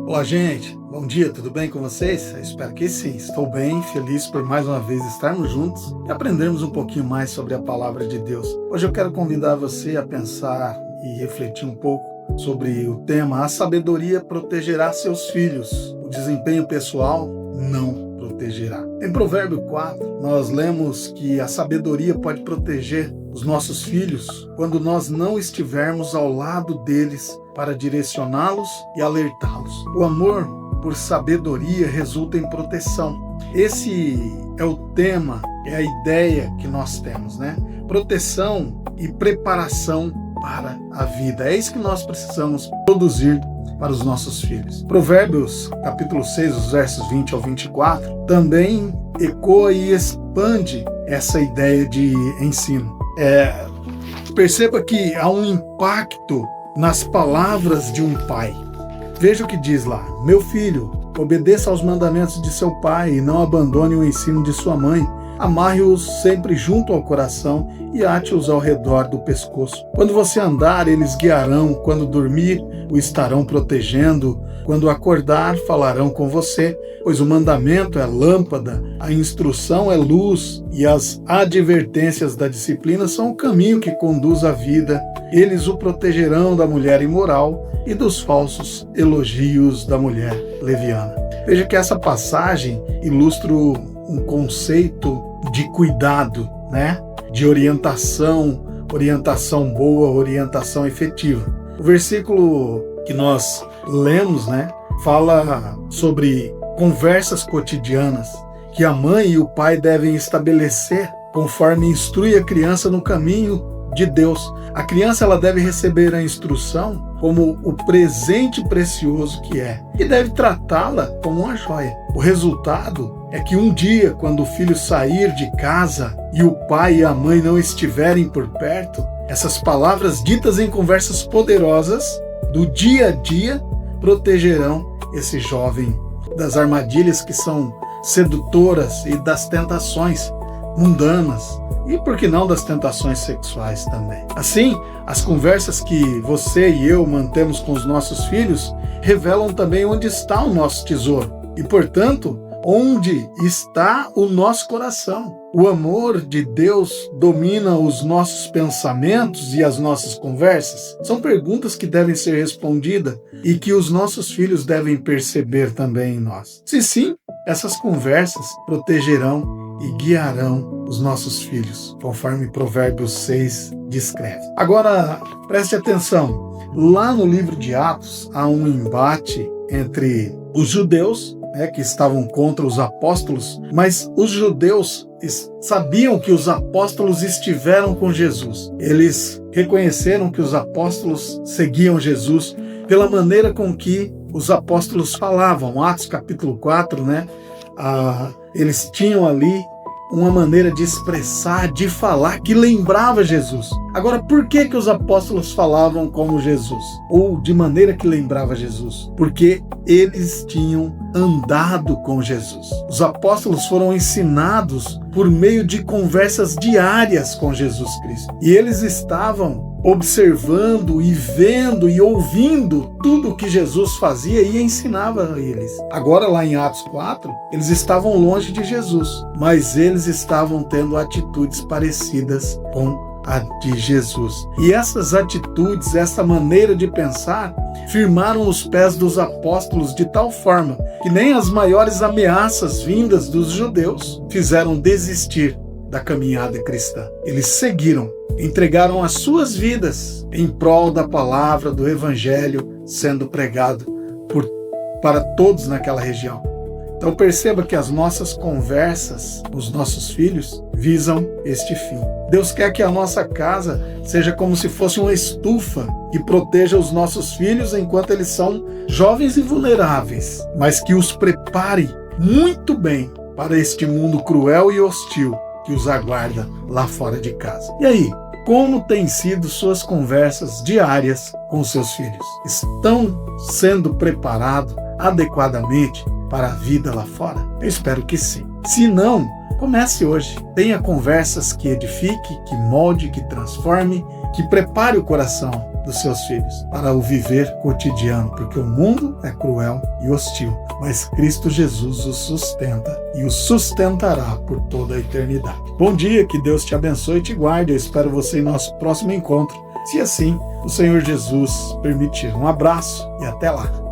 Olá, gente. Bom dia, tudo bem com vocês? Eu espero que sim. Estou bem, feliz por mais uma vez estarmos juntos e aprendermos um pouquinho mais sobre a palavra de Deus. Hoje eu quero convidar você a pensar e refletir um pouco sobre o tema: a sabedoria protegerá seus filhos. O desempenho pessoal não protegerá. Em Provérbio 4, nós lemos que a sabedoria pode proteger os nossos filhos quando nós não estivermos ao lado deles para direcioná-los e alertá-los. O amor por sabedoria resulta em proteção. Esse é o tema, é a ideia que nós temos, né? Proteção e preparação para a vida. É isso que nós precisamos produzir para os nossos filhos. Provérbios, capítulo 6, os versos 20 ao 24, também ecoa e expande essa ideia de ensino. Perceba que há um impacto nas palavras de um pai. Veja o que diz lá: meu filho, obedeça aos mandamentos de seu pai e não abandone o ensino de sua mãe. Amarre-os sempre junto ao coração e ate-os ao redor do pescoço. Quando você andar, eles guiarão. Quando dormir, o estarão protegendo. Quando acordar, falarão com você. Pois o mandamento é lâmpada, a instrução é luz e as advertências da disciplina são o caminho que conduz à vida. Eles o protegerão da mulher imoral e dos falsos elogios da mulher leviana. Veja que essa passagem ilustra um conceito de cuidado, né? De orientação boa, orientação efetiva. O versículo que nós lemos, né, fala sobre conversas cotidianas que a mãe e o pai devem estabelecer conforme instrui a criança no caminho de Deus. A criança ela deve receber a instrução como o presente precioso que é e deve tratá-la como uma joia. O resultado é que um dia, quando o filho sair de casa e o pai e a mãe não estiverem por perto, essas palavras ditas em conversas poderosas do dia a dia protegerão esse jovem das armadilhas que são sedutoras e das tentações mundanas. E por que não das tentações sexuais também? Assim, as conversas que você e eu mantemos com os nossos filhos revelam também onde está o nosso tesouro e, portanto, onde está o nosso coração. O amor de Deus domina os nossos pensamentos e as nossas conversas? São perguntas que devem ser respondidas e que os nossos filhos devem perceber também em nós. Se sim, essas conversas protegerão e guiarão os nossos filhos, conforme Provérbios 6 descreve. Agora, preste atenção. Lá no livro de Atos, há um embate entre os judeus, que estavam contra os apóstolos, mas os judeus sabiam que os apóstolos estiveram com Jesus. Eles reconheceram que os apóstolos seguiam Jesus pela maneira com que os apóstolos falavam. Atos capítulo 4, eles tinham ali uma maneira de expressar, de falar, que lembrava Jesus. Agora, por que os apóstolos falavam como Jesus? Ou de maneira que lembrava Jesus? Porque eles tinham andado com Jesus. Os apóstolos foram ensinados por meio de conversas diárias com Jesus Cristo. E eles estavam observando e vendo e ouvindo tudo o que Jesus fazia e ensinava a eles. Agora, lá em Atos 4, eles estavam longe de Jesus, mas eles estavam tendo atitudes parecidas com a de Jesus. E essas atitudes, essa maneira de pensar, firmaram os pés dos apóstolos de tal forma que nem as maiores ameaças vindas dos judeus fizeram desistir da caminhada cristã. Eles seguiram, entregaram as suas vidas em prol da palavra do Evangelho sendo pregado para todos naquela região. Então perceba que as nossas conversas, os nossos filhos, visam este fim. Deus quer que a nossa casa seja como se fosse uma estufa que proteja os nossos filhos enquanto eles são jovens e vulneráveis, mas que os prepare muito bem para este mundo cruel e hostil que os aguarda lá fora de casa. E aí, como têm sido suas conversas diárias com seus filhos? Estão sendo preparados adequadamente para a vida lá fora? Eu espero que sim. Se não, comece hoje. Tenha conversas que edifique, que molde, que transforme, que prepare o coração dos seus filhos, para o viver cotidiano, porque o mundo é cruel e hostil, mas Cristo Jesus o sustenta e o sustentará por toda a eternidade. Bom dia, que Deus te abençoe e te guarde. Eu espero você em nosso próximo encontro, se assim o Senhor Jesus permitir. Um abraço e até lá.